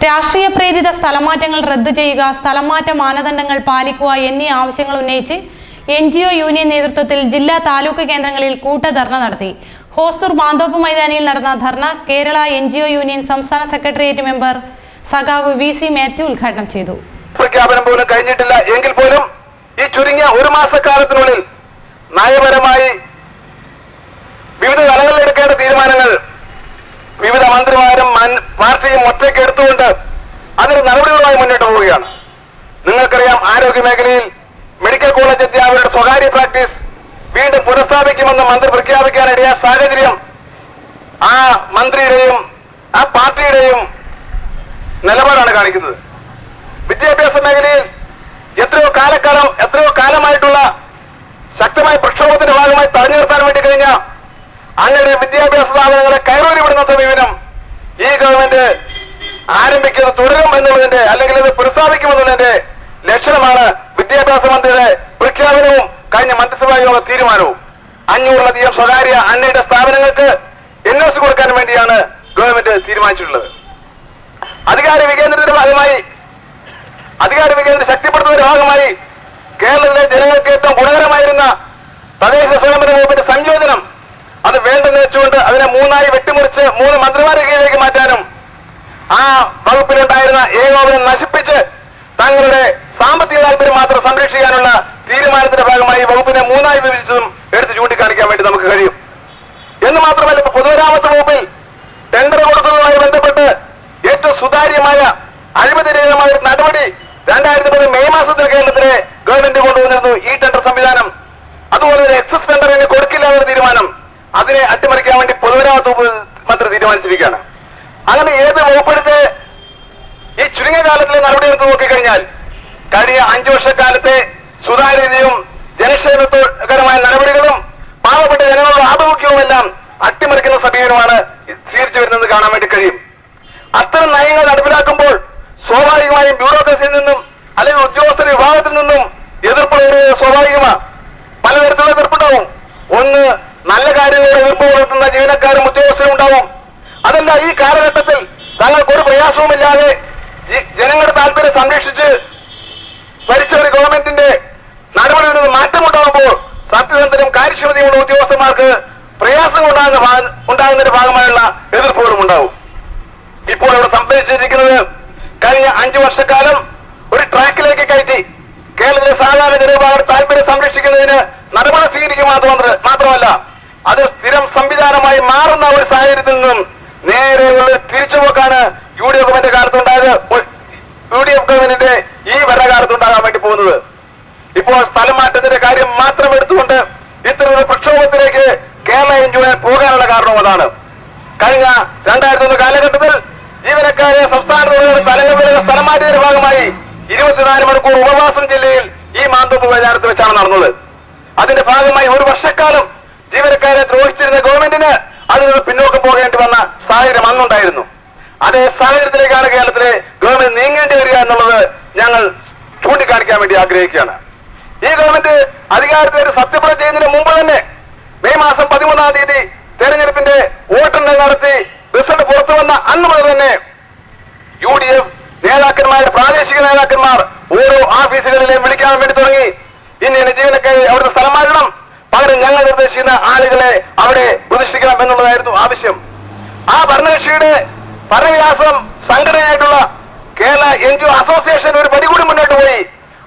രാഷ്ട്രീയ പ്രേരിത സ്ഥലമാറ്റങ്ങൾ റദ്ദു ചെയ്യുക, സ്ഥലമാറ്റ മാനദണ്ഡങ്ങൾ പാലിക്കുക എന്നീ ആവശ്യങ്ങൾ ഉന്നയിച്ച് NGO യൂണിയൻ നേതൃത്വത്തിൽ ജില്ലാ താലൂക്ക് കേന്ദ്രങ്ങളിൽ കൂട്ടധർണ നടത്തി. ഹോസ്ദുർ മാന്തോപ്പ് മൈതാനിയിൽ നടന്ന ധർണ കേരള NGO യൂണിയൻ സംസ്ഥാന സെക്രട്ടേറിയറ്റ് മെമ്പർ സഖാവ് VC മാത്യു ഉദ്ഘാടനം ചെയ്തു. പ്രഖ്യാപനം പോലും കഴിഞ്ഞിട്ടില്ല എങ്കിൽ പോലും ഈ ചുരുങ്ങിയ ഒരു മാസക്കാലത്തിനുള്ളിൽ നയപരമായി വിവിധ തലങ്ങളിൽ എടുക്കേണ്ട തീരുമാനങ്ങൾ വിവിധ മന്ത്രിമാരും പാർട്ടിയും ഒറ്റയ്ക്ക് എടുത്തുകൊണ്ട് അതിന് നടപടികളുമായി മുന്നോട്ട് പോവുകയാണ്. നിങ്ങൾക്കറിയാം, ആരോഗ്യ മേഖലയിൽ മെഡിക്കൽ കോളേജ് അധ്യാപകരുടെ സ്വകാര്യ പ്രാക്ടീസ് വീണ്ടും പുനഃസ്ഥാപിക്കുമെന്ന് മന്ത്രി പ്രഖ്യാപിക്കാനിടയായ സാഹചര്യം ആ മന്ത്രിയുടെയും ആ പാർട്ടിയുടെയും നിലപാടാണ് കാണിക്കുന്നത്. വിദ്യാഭ്യാസ മേഖലയിൽ എത്രയോ കാലമായിട്ടുള്ള ശക്തമായ പ്രക്ഷോഭത്തിന്റെ ഭാഗമായി തടഞ്ഞു നിർത്താൻ വേണ്ടി കഴിഞ്ഞ അങ്ങനെ വിദ്യാഭ്യാസ സ്ഥാപനങ്ങളെ കയറൂരി വിടുന്ന സമീപനം ഈ ഗവൺമെന്റ് ആരംഭിക്കുന്നത് തുടരും എന്നുള്ളതിന്റെ അല്ലെങ്കിൽ ഇത് പുനഃസ്ഥാപിക്കുമെന്നുള്ളതിന്റെ ലക്ഷണമാണ് വിദ്യാഭ്യാസ മന്ത്രിയുടെ പ്രഖ്യാപനവും കഴിഞ്ഞ മന്ത്രിസഭാ യോഗ തീരുമാനവും. 500-ലധികം സ്വകാര്യ അൺഎയ്ഡഡ് സ്ഥാപനങ്ങൾക്ക് NOC കൊടുക്കാൻ വേണ്ടിയാണ് ഗവൺമെന്റ് തീരുമാനിച്ചിട്ടുള്ളത്. അധികാര വികേന്ദ്രം ശക്തിപ്പെടുത്തുന്നതിന്റെ ഭാഗമായി കേരളത്തിലെ ജനങ്ങൾക്ക് ഏറ്റവും ഗുണകരമായിരുന്ന തദ്ദേശ സ്വയംഭരണ വകുപ്പിന്റെ സംയോജനം അത് വേണ്ടെന്ന് വെച്ചുകൊണ്ട് അതിനെ 3 വെട്ടിമുറിച്ച് 3 മന്ത്രിമാരുടെ കീഴിലേക്ക് മാറ്റാനും ആ വകുപ്പിലുണ്ടായിരുന്ന ഏകോപനം നശിപ്പിച്ച് തങ്ങളുടെ സാമ്പത്തിക താല്പര്യം മാത്രം സംരക്ഷിക്കാനുള്ള തീരുമാനത്തിന്റെ ഭാഗമായി വകുപ്പിനെ 3 വിഭജിച്ചതും എടുത്ത് ചൂണ്ടിക്കാണിക്കാൻ വേണ്ടി നമുക്ക് കഴിയും. എന്ന് മാത്രമല്ല, ഇപ്പൊ പൊതുമരാമത്ത് വകുപ്പിൽ ടെൻഡർ കൊടുക്കുന്നതുമായി ബന്ധപ്പെട്ട് ഏറ്റവും സുതാര്യമായ അഴിമതിരഹിതമായ ഒരു നടപടി 2010 മെയ് മാസത്തിൽ കേരളത്തിലെ ഗവൺമെന്റ് കൊണ്ടുവന്നിരുന്നു. ഈ ടെൻഡർ സംവിധാനം, അതുപോലെ ഒരു എക്സസ് ടെൻഡറിന് കൊടുക്കില്ല എന്നൊരു തീരുമാനം, അതിനെ അട്ടിമറിക്കാൻ വേണ്ടി പൊതുമരാമത്ത് വകുപ്പ് മന്ത്രി തീരുമാനിച്ചിരിക്കുകയാണ്. അങ്ങനെ ഏത് വകുപ്പെടുത്ത് ഈ ചുരുങ്ങിയ കാലത്തിലെ നടപടി എടുത്ത് നോക്കിക്കഴിഞ്ഞാൽ കഴിഞ്ഞ 5 വർഷക്കാലത്തെ സുതാര്യതയും ജനക്ഷേമകരമായ നടപടികളും പാവപ്പെട്ട ജനങ്ങളുടെ ആഭിമുഖ്യവും എല്ലാം അട്ടിമറിക്കുന്ന സമീപനമാണ് സ്വീകരിച്ചു വരുന്നത് കാണാൻ വേണ്ടി കഴിയും. അത്തരം നയങ്ങൾ നടപ്പിലാക്കുമ്പോൾ സ്വാഭാവികമായും ബ്യൂറോക്രസിയിൽ നിന്നും അല്ലെങ്കിൽ ഉദ്യോഗസ്ഥരുടെ വിഭാഗത്തിൽ നിന്നും എതിർപ്പ് സ്വാഭാവികമാണ്. പലതരത്തിലുള്ള എതിർപ്പുണ്ടാവും. ഒന്ന്, നല്ല കാര്യങ്ങളുടെ എതിർപ്പ് പുലർത്തുന്ന ജീവനക്കാരും ഉദ്യോഗസ്ഥരും ഉണ്ടാവും. അതല്ല, ഈ കാലഘട്ടത്തിൽ തങ്ങൾക്ക് ഒരു പ്രയാസവുമില്ലാതെ ജനങ്ങളുടെ താല്പര്യം സംരക്ഷിച്ച് ഭരിച്ച ഒരു ഗവൺമെന്റിന്റെ നടപടിയിൽ നിന്ന് മാറ്റമുണ്ടാകുമ്പോൾ സത്യസന്ധനും കാര്യക്ഷമതയുള്ള ഉദ്യോഗസ്ഥന്മാർക്ക് പ്രയാസം ഉണ്ടാകുന്നതിന്റെ ഭാഗമായുള്ള എതിർപ്പുകളും ഉണ്ടാവും. ഇപ്പോൾ ഇവിടെ സംഭവിച്ചിരിക്കുന്നത് കഴിഞ്ഞ 5 വർഷക്കാലം ഒരു ട്രാക്കിലേക്ക് കയറ്റി കേരളത്തിലെ സാധാരണ ജനവിഭാഗങ്ങളുടെ താല്പര്യം സംരക്ഷിക്കുന്നതിന് നടപടി സ്വീകരിക്കുക മാത്രമല്ല, അത് സ്ഥിരം സംവിധാനമായി മാറുന്ന ഒരു സാഹചര്യത്തിൽ നിന്നും നേരെയുള്ള തിരിച്ചുപോക്കാണ് UDF ഗവൺമെന്റ് കാലത്തുണ്ടായത്. UDF ഗവൺമെന്റിന്റെ ഈ ഭരണകാലത്തുണ്ടാകാൻ വേണ്ടി പോകുന്നത്. ഇപ്പോൾ സ്ഥലം മാറ്റത്തിന്റെ കാര്യം മാത്രം എടുത്തുകൊണ്ട് ഇത്തരമൊരു പ്രക്ഷോഭത്തിലേക്ക് കേരള NGO പോകാനുള്ള കാരണവും അതാണ്. കഴിഞ്ഞ 2001 കാലഘട്ടത്തിൽ ജീവനക്കാരെ സംസ്ഥാനത്തോട് സ്ഥലം മാറ്റിയതിന്റെ ഭാഗമായി 24 മണിക്കൂർ ഉപവാസം ജില്ലയിൽ ഈ മാന്തോപ്പ് മൈതാനത്ത് വെച്ചാണ് നടന്നത്. അതിന്റെ ഭാഗമായി ഒരു വർഷക്കാലം ജീവനക്കാരെ ദ്രോഹിച്ചിരുന്ന ഗവൺമെന്റിന് അതിൽ നിന്ന് പിന്നോക്കം പോകേണ്ടി വന്ന സാഹചര്യം അന്നുണ്ടായിരുന്നു. അതേ സാഹചര്യത്തിലേക്കാണ് കേരളത്തിലെ ഗവൺമെന്റ് നീങ്ങേണ്ടി വരിക എന്നുള്ളത് ഞങ്ങൾ ചൂണ്ടിക്കാണിക്കാൻ വേണ്ടി ആഗ്രഹിക്കുകയാണ്. ഈ ഗവൺമെന്റ് അധികാരത്തിലേക്ക് സത്യപ്രതിജ്ഞ ചെയ്യുന്നതിന് മുമ്പ് തന്നെ മെയ് മാസം 13-ാം തീയതി തെരഞ്ഞെടുപ്പിന്റെ വോട്ടെണ്ണൽ നടത്തി റിസൾട്ട് പുറത്തു വന്ന അന്ന് മുതൽ തന്നെ UDF നേതാക്കന്മാരുടെ പ്രാദേശിക നേതാക്കന്മാർ ഓരോ ഓഫീസുകളിലെയും വിളിക്കാൻ വേണ്ടി തുടങ്ങി. ഇനി ജീവനക്കാരെ അവിടുത്തെ സ്ഥലം മാറ്റണം, പകരം ഞങ്ങൾ നിർദ്ദേശിക്കുന്ന ആളുകളെ അവിടെ പ്രതിഷ്ഠിക്കണം എന്നുള്ളതായിരുന്നു ആവശ്യം. ആ ഭരണകക്ഷിയുടെ ഭരണവിലാസം സംഘടനയായിട്ടുള്ള കേരള NGO അസോസിയേഷൻ ഒരു പടി കൂടി മുന്നോട്ട് പോയി.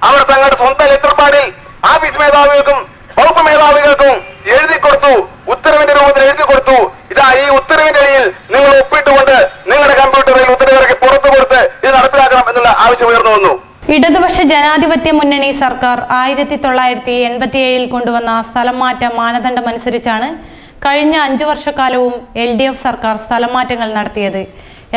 അവർ തങ്ങളുടെ സ്വന്തം ലെറ്റർപാഡിൽ ഓഫീസ് മേധാവികൾക്കും വകുപ്പ് മേധാവികൾക്കും എഴുതി കൊടുത്തു, ഉത്തരവിന്റെ രൂപത്തിൽ എഴുതി കൊടുത്തു. ഇതാ ഈ ഉത്തരവിന്റെ അടിയിൽ നിങ്ങൾ ഒപ്പിട്ടുകൊണ്ട് നിങ്ങളുടെ കമ്പ്യൂട്ടറിൽ ഉത്തരവിറക്കി പുറത്തു കൊടുത്ത് ഇത് നടപ്പിലാക്കണം എന്നുള്ള ആവശ്യം ഉയർന്നു വന്നു. ഇടതുപക്ഷ ജനാധിപത്യ മുന്നണി സർക്കാർ 1987 കൊണ്ടുവന്ന സ്ഥലം മാറ്റ മാനദണ്ഡമനുസരിച്ചാണ് കഴിഞ്ഞ 5 വർഷക്കാലവും LDF സർക്കാർ സ്ഥലം മാറ്റങ്ങൾ നടത്തിയത്.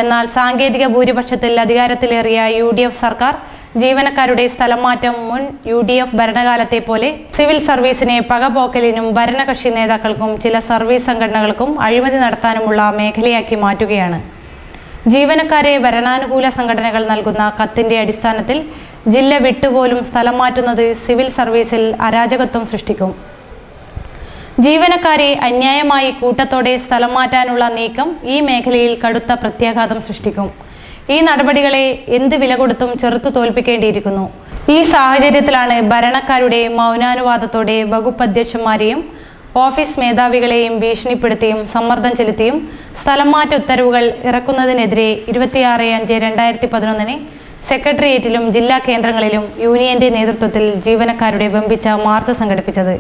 എന്നാൽ സാങ്കേതിക ഭൂരിപക്ഷത്തിൽ അധികാരത്തിലേറിയ UDF സർക്കാർ ജീവനക്കാരുടെ സ്ഥലം മാറ്റം മുൻ UDF ഭരണകാലത്തെ പോലെ സിവിൽ സർവീസിനെ പകപോക്കലിനും ഭരണകക്ഷി നേതാക്കൾക്കും ചില സർവീസ് സംഘടനകൾക്കും അഴിമതി നടത്താനുമുള്ള മേഖലയാക്കി മാറ്റുകയാണ്. ജീവനക്കാരെ ഭരണാനുകൂല സംഘടനകൾ നൽകുന്ന കത്തിന്റെ അടിസ്ഥാനത്തിൽ ജില്ല വിട്ടുപോലും സ്ഥലം മാറ്റുന്നത് സിവിൽ സർവീസിൽ അരാജകത്വം സൃഷ്ടിക്കും. ജീവനക്കാരെ അന്യായമായി കൂട്ടത്തോടെ സ്ഥലം മാറ്റാനുള്ള നീക്കം ഈ മേഖലയിൽ കടുത്ത പ്രത്യാഘാതം സൃഷ്ടിക്കും. ഈ നടപടികളെ എന്ത് വില കൊടുത്തും ചെറുത്തു തോൽപ്പിക്കേണ്ടിയിരിക്കുന്നു. ഈ സാഹചര്യത്തിലാണ് ഭരണക്കാരുടെ മൗനാനുവാദത്തോടെ വകുപ്പ് അധ്യക്ഷന്മാരെയും ഓഫീസ് മേധാവികളെയും ഭീഷണിപ്പെടുത്തിയും സമ്മർദ്ദം ചെലുത്തിയും സ്ഥലം മാറ്റ ഉത്തരവുകൾ ഇറക്കുന്നതിനെതിരെ 26/5/2011 സെക്രട്ടേറിയറ്റിലും ജില്ലാ കേന്ദ്രങ്ങളിലും യൂണിയന്റെ നേതൃത്വത്തിൽ ജീവനക്കാരുടെ വമ്പിച്ച മാർച്ച് സംഘടിപ്പിച്ചത്.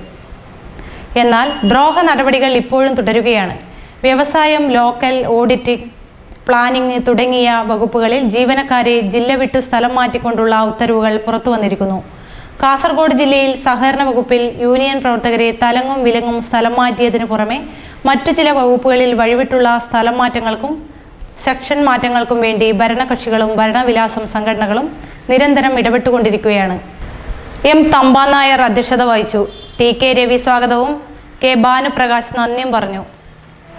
എന്നാൽ ദ്രോഹ നടപടികൾ ഇപ്പോഴും തുടരുകയാണ്. വ്യവസായം, ലോക്കൽ, ഓഡിറ്റിംഗ്, പ്ലാനിംഗ് തുടങ്ങിയ വകുപ്പുകളിൽ ജീവനക്കാരെ ജില്ല വിട്ടു സ്ഥലം മാറ്റിക്കൊണ്ടുള്ള ഉത്തരവുകൾ പുറത്തു വന്നിരിക്കുന്നു. കാസർഗോഡ് ജില്ലയിൽ സഹകരണ വകുപ്പിൽ യൂണിയൻ പ്രവർത്തകരെ തലങ്ങും വിലങ്ങും സ്ഥലം മാറ്റിയതിനു പുറമെ മറ്റു ചില വകുപ്പുകളിൽ വഴിവിട്ടുള്ള സ്ഥലം മാറ്റങ്ങൾക്കും സെക്ഷൻ മാറ്റങ്ങൾക്കും വേണ്ടി ഭരണകക്ഷികളും ഭരണവിലാസം സംഘടനകളും നിരന്തരം ഇടപെട്ടുകൊണ്ടിരിക്കുകയാണ്. എം തമ്പാൻ നായർ അധ്യക്ഷത വഹിച്ചു. ടി കെ രവി സ്വാഗതവും കെ ഭാനുപ്രകാശ് നന്ദിയും പറഞ്ഞു.